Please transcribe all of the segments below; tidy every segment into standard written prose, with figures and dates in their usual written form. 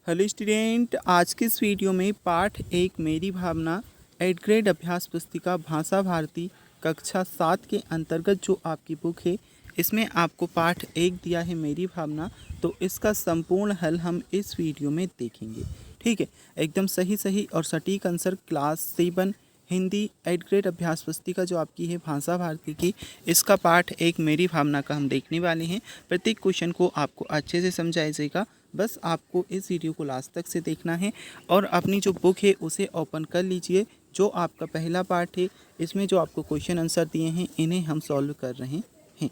Hello student, आज के इस वीडियो में पाठ 1 मेरी भावना 8th ग्रेड अभ्यास पुस्तिका भाषा भारती कक्षा 7 के अंतर्गत जो आपकी बुक है, इसमें आपको पाठ 1 दिया है मेरी भावना। तो इसका संपूर्ण हल हम इस वीडियो में देखेंगे। ठीक है, एकदम सही और सटीक answer class 7 Hindi 8th grade अभ्यास पुस्तिका जो आपकी है भाषा भारती की, इसका पाठ 1 मेरी भावना का हम देखने वाले हैं। प्रत्येक क्वेश्चन को आपको अच्छे से समझाया जाएगा। बस आपको इस वीडियो को लास्ट तक से देखना है और अपनी जो बुक है उसे ओपन कर लीजिए। जो आपका पहला पार्ट है, इसमें जो आपको क्वेश्चन आंसर दिए हैं इन्हें हम सॉल्व कर रहे हैं।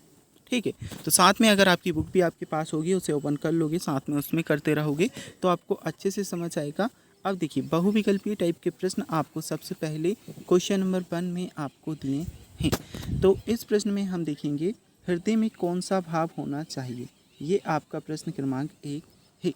ठीक है, तो साथ में अगर आपकी बुक भी आपके पास होगी, उसे ओपन कर लोगे, साथ में उसमें करते रहोगे तो आपको अच्छे से समझ आएगा। अब देखिए, बहुविकल्पीय टाइप के प्रश्न आपको सबसे पहले क्वेश्चन नंबर 1 में आपको दिए हैं। तो इस प्रश्न में हम देखेंगे हृदय में कौन सा भाव होना चाहिए। ये आपका प्रश्न क्रमांक 1 है।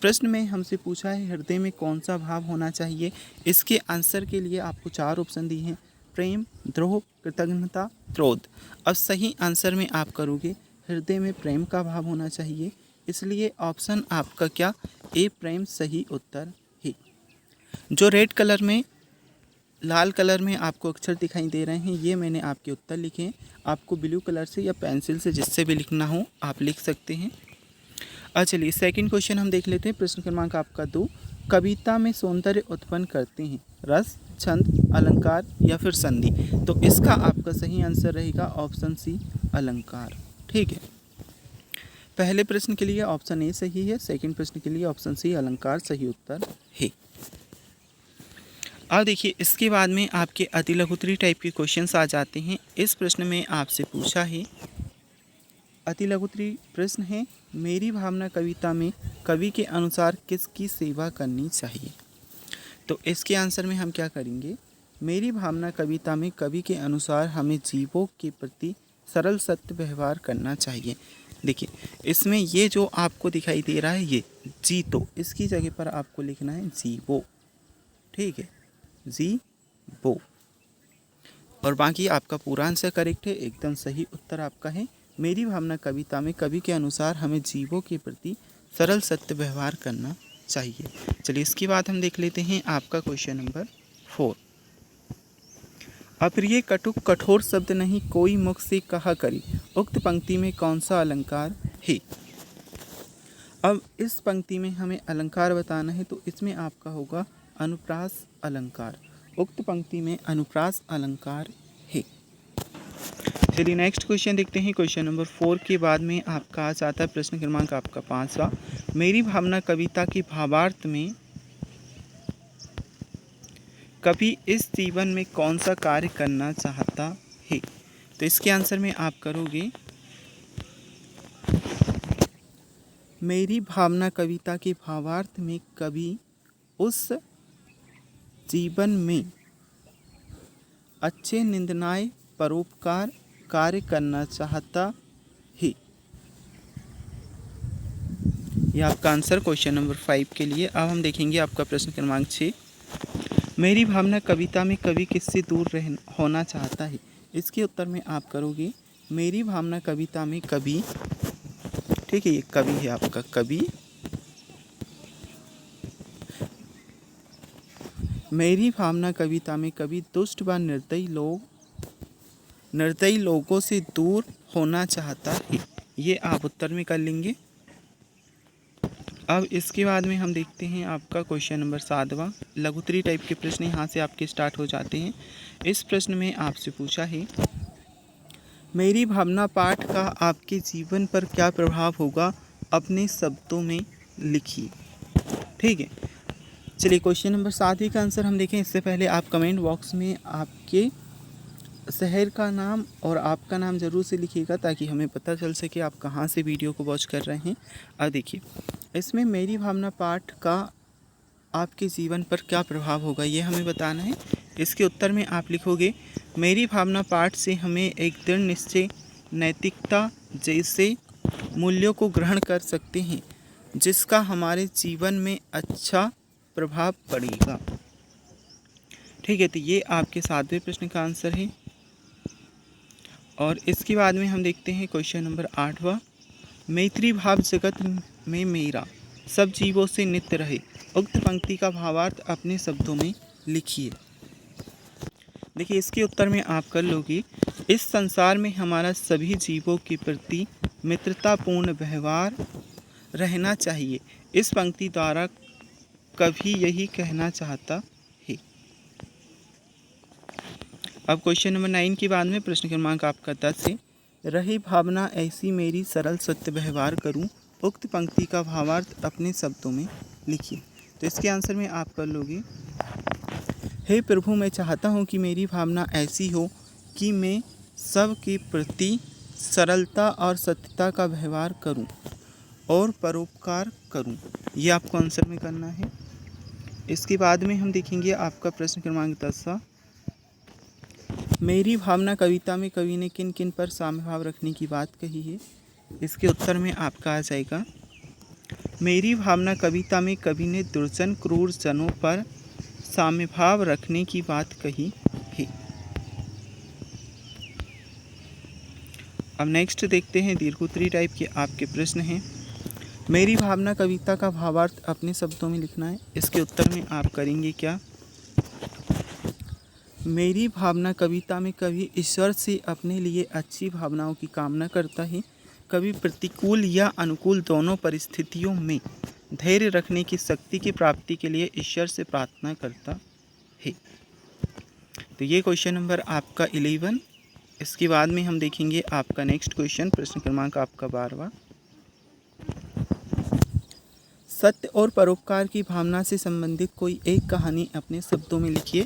प्रश्न में हमसे पूछा है हृदय में कौन सा भाव होना चाहिए। इसके आंसर के लिए आपको 4 ऑप्शन दिए हैं: प्रेम, द्रोह, कृतज्ञता, क्रोध। अब सही आंसर में आप करोगे हृदय में प्रेम का भाव होना चाहिए, इसलिए ऑप्शन आपका क्या, ए प्रेम सही उत्तर है। जो रेड कलर में, लाल कलर में आपको अक्षर दिखाई दे रहे हैं, ये मैंने आपके उत्तर लिखे हैं। आपको ब्लू कलर से या पेंसिल से जिससे भी लिखना हो आप लिख सकते हैं। चलिए सेकंड क्वेश्चन हम देख लेते हैं। प्रश्न क्रमांक आपका 2, कविता में सौंदर्य उत्पन्न करते हैं रस, छंद, अलंकार या फिर संधि। तो इसका आपका सही आंसर रहेगा ऑप्शन सी, अलंकार। ठीक है, पहले प्रश्न के लिए ऑप्शन ए सही है, सेकंड प्रश्न के लिए ऑप्शन सी, अलंकार सही उत्तर है। अब देखिए, इसके बाद में आपके अति लघुत्तरी टाइप के क्वेश्चंस आ जाते हैं। इस प्रश्न में आपसे पूछा है, अति लघुत्तरी प्रश्न है, मेरी भावना कविता में कवि के अनुसार किसकी सेवा करनी चाहिए। तो इसके आंसर में हम क्या करेंगे, मेरी भावना कविता में कवि के अनुसार हमें जीवों के प्रति सरल सत्य व्यवहार करना चाहिए। देखिए, इसमें ये जो आपको दिखाई दे रहा है ये जीतो, इसकी जगह पर आपको लिखना है जीवो। ठीक है, जीवो। और बाकी आपका पूरा आंसर करेक्ट है, एकदम सही उत्तर आपका है। मेरी भावना कविता में कवि के अनुसार हमें जीवों के प्रति सरल सत्य व्यवहार करना चाहिए। चलिए इसके बाद हम देख लेते हैं आपका क्वेश्चन नंबर 4। अप्रिय कटुक कठोर शब्द नहीं कोई मुख से कहा करी, उक्त पंक्ति में कौन सा अलंकार है। अब इस पंक्ति में हमें अलंकार बताना है, तो इसमें आपका होगा अनुप्रास अलंकार। उक्त पंक्ति में अनुप्रास अलंकार है। चलिए नेक्स्ट क्वेश्चन देखते हैं। क्वेश्चन नंबर 4 के बाद में आपका आ जाता है प्रश्न क्रमांक आपका 5वां, मेरी भावना कविता के भावार्थ में कवि इस जीवन में कौन सा कार्य करना चाहता है। तो इसके आंसर में आप करोगे, मेरी भावना कविता के भावार्थ में कवि उस जीवन में अच्छे निंदनाय परोपकार कार्य करना चाहता है। यह आपका आंसर क्वेश्चन नंबर 5 के लिए। अब हम देखेंगे आपका प्रश्न क्रमांक 6, मेरी भावना कविता में कवि किससे दूर होना चाहता है। इसके उत्तर में आप करोगे, मेरी भावना कविता में कवि, ठीक है, ये कवि है आपका, कवि मेरी भावना कविता में कवि दुष्ट व निर्दयी लोगों से दूर होना चाहता है। ये आप उत्तर में कर लेंगे। अब इसके बाद में हम देखते हैं आपका क्वेश्चन नंबर 7वां, लघुत्तरी टाइप के प्रश्न यहाँ से आपके स्टार्ट हो जाते हैं। इस प्रश्न में आपसे पूछा है, मेरी भावना पाठ का आपके जीवन पर क्या प्रभाव होगा, अपने शब्दों में लिखिए। ठीक है, चलिए क्वेश्चन नंबर 7 का आंसर हम देखें। इससे पहले आप कमेंट बॉक्स में आपके शहर का नाम और आपका नाम ज़रूर से लिखिएगा, ताकि हमें पता चल सके आप कहाँ से वीडियो को वॉच कर रहे हैं। अब देखिए, इसमें मेरी भावना पाठ का आपके जीवन पर क्या प्रभाव होगा, ये हमें बताना है। इसके उत्तर में आप लिखोगे, मेरी भावना पाठ से हमें एक दृढ़ निश्चय, नैतिकता जैसे मूल्यों को ग्रहण कर सकते हैं, जिसका हमारे जीवन में अच्छा प्रभाव पड़ेगा। ठीक है, तो ये आपके 7वें प्रश्न का आंसर है। और इसके बाद में हम देखते हैं क्वेश्चन नंबर 8वां, मैत्री भाव जगत में मेरा सब जीवों से नित्य रहे। उक्त पंक्ति का भावार्थ अपने शब्दों में लिखिए। देखिए इसके उत्तर में आप कर लोगे, इस संसार में हमारा सभी जीवों के प्रति मित्रतापूर्ण व्यवहार रहना चाहिए। इस पंक्ति द्वारा कवि यही कहना चाहता है। अब क्वेश्चन नंबर 9 के बाद में प्रश्न क्रमांक आपका 10 है। रही भावना ऐसी मेरी सरल सत्य व्यवहार करूं, उक्त पंक्ति का भावार्थ अपने शब्दों में लिखिए। तो इसके आंसर में आप कर लोगे, हे प्रभु मैं चाहता हूँ कि मेरी भावना ऐसी हो कि मैं सब के प्रति सरलता और सत्यता का व्यवहार करूँ और परोपकार करूँ। ये आपको आंसर में करना है। इसके बाद में हम देखेंगे आपका प्रश्न क्रमांक 10। मेरी भावना कविता में कवि ने किन किन पर साम्य भाव रखने की बात कही है। इसके उत्तर में आपका आ जाएगा, मेरी भावना कविता में कवि ने दुर्जन क्रूर जनों पर साम्य भाव रखने की बात कही है। अब नेक्स्ट देखते हैं दीर्घोत्तरी टाइप के आपके प्रश्न हैं। मेरी भावना कविता का भावार्थ अपने शब्दों में लिखना है। इसके उत्तर में आप करेंगे क्या, मेरी भावना कविता में कवि ईश्वर से अपने लिए अच्छी भावनाओं की कामना करता है। कवि प्रतिकूल या अनुकूल दोनों परिस्थितियों में धैर्य रखने की शक्ति की प्राप्ति के लिए ईश्वर से प्रार्थना करता है। तो ये क्वेश्चन नंबर आपका 11। इसके बाद में हम देखेंगे आपका नेक्स्ट क्वेश्चन, प्रश्न क्रमांक आपका 12वां। सत्य और परोपकार की भावना से संबंधित कोई एक कहानी अपने शब्दों में लिखिए।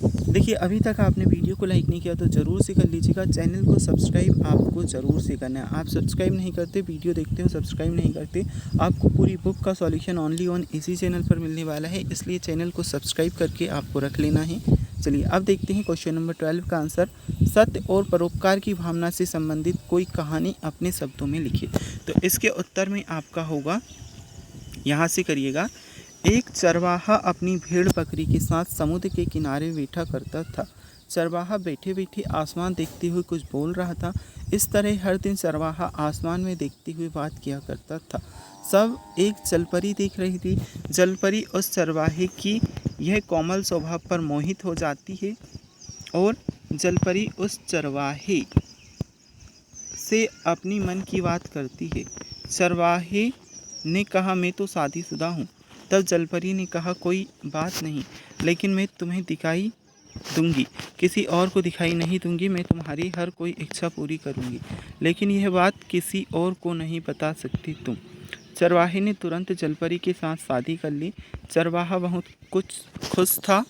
देखिए अभी तक आपने वीडियो को लाइक नहीं किया तो ज़रूर से कर लीजिएगा। चैनल को सब्सक्राइब आपको ज़रूर से करना है। आप सब्सक्राइब नहीं करते, वीडियो देखते हो सब्सक्राइब नहीं करते, आपको पूरी बुक का सॉल्यूशन ओनली ऑन इसी चैनल पर मिलने वाला है, इसलिए चैनल को सब्सक्राइब करके आपको रख लेना है। चलिए अब देखते हैं क्वेश्चन नंबर 12 का आंसर। सत्य और परोपकार की भावना से संबंधित कोई कहानी अपने शब्दों में लिखिए। तो इसके उत्तर में आपका होगा, यहाँ से करिएगा, एक चरवाहा अपनी भेड़ बकरी के साथ समुद्र के किनारे बैठा करता था। चरवाहा बैठे बैठे आसमान देखते हुए कुछ बोल रहा था। इस तरह हर दिन चरवाहा आसमान में देखते हुए बात किया करता था। सब एक जलपरी देख रही थी। जलपरी उस चरवाहे की यह कोमल स्वभाव पर मोहित हो जाती है और जलपरी उस चरवाहे से अपनी मन की बात करती है। चरवाहे ने कहा, मैं तो शादीशुदा हूँ। तब जलपरी ने कहा, कोई बात नहीं, लेकिन मैं तुम्हें दिखाई दूंगी, किसी और को दिखाई नहीं दूंगी। मैं तुम्हारी हर कोई इच्छा पूरी करूंगी, लेकिन यह बात किसी और को नहीं बता सकती तुम। चरवाहे ने तुरंत जलपरी के साथ शादी कर ली। चरवाहा बहुत कुछ खुश था,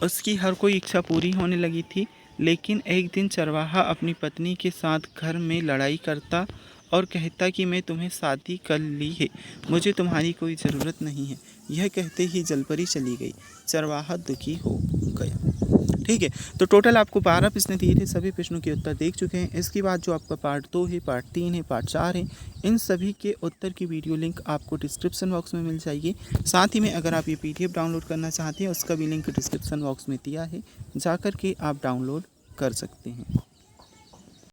उसकी हर कोई इच्छा पूरी होने लगी थी। लेकिन एक दिन चरवाहा अपनी पत्नी के साथ घर में लड़ाई करता और कहता कि मैं तुम्हें शादी कर ली है, मुझे तुम्हारी कोई ज़रूरत नहीं है। यह कहते ही जलपरी चली गई। चरवाहा दुखी हो गया। ठीक है, तो टोटल आपको 12 प्रश्न दिए थे, सभी प्रश्नों के उत्तर देख चुके हैं। इसके बाद जो आपका पार्ट 2 है, पार्ट 3 है, पार्ट 4 है, इन सभी के उत्तर की वीडियो लिंक आपको डिस्क्रिप्शन बॉक्स में मिल जाएगी। साथ ही में अगर आप ये PDF डाउनलोड करना चाहते हैं, उसका भी लिंक डिस्क्रिप्शन बॉक्स में दिया है, जाकर के आप डाउनलोड कर सकते हैं।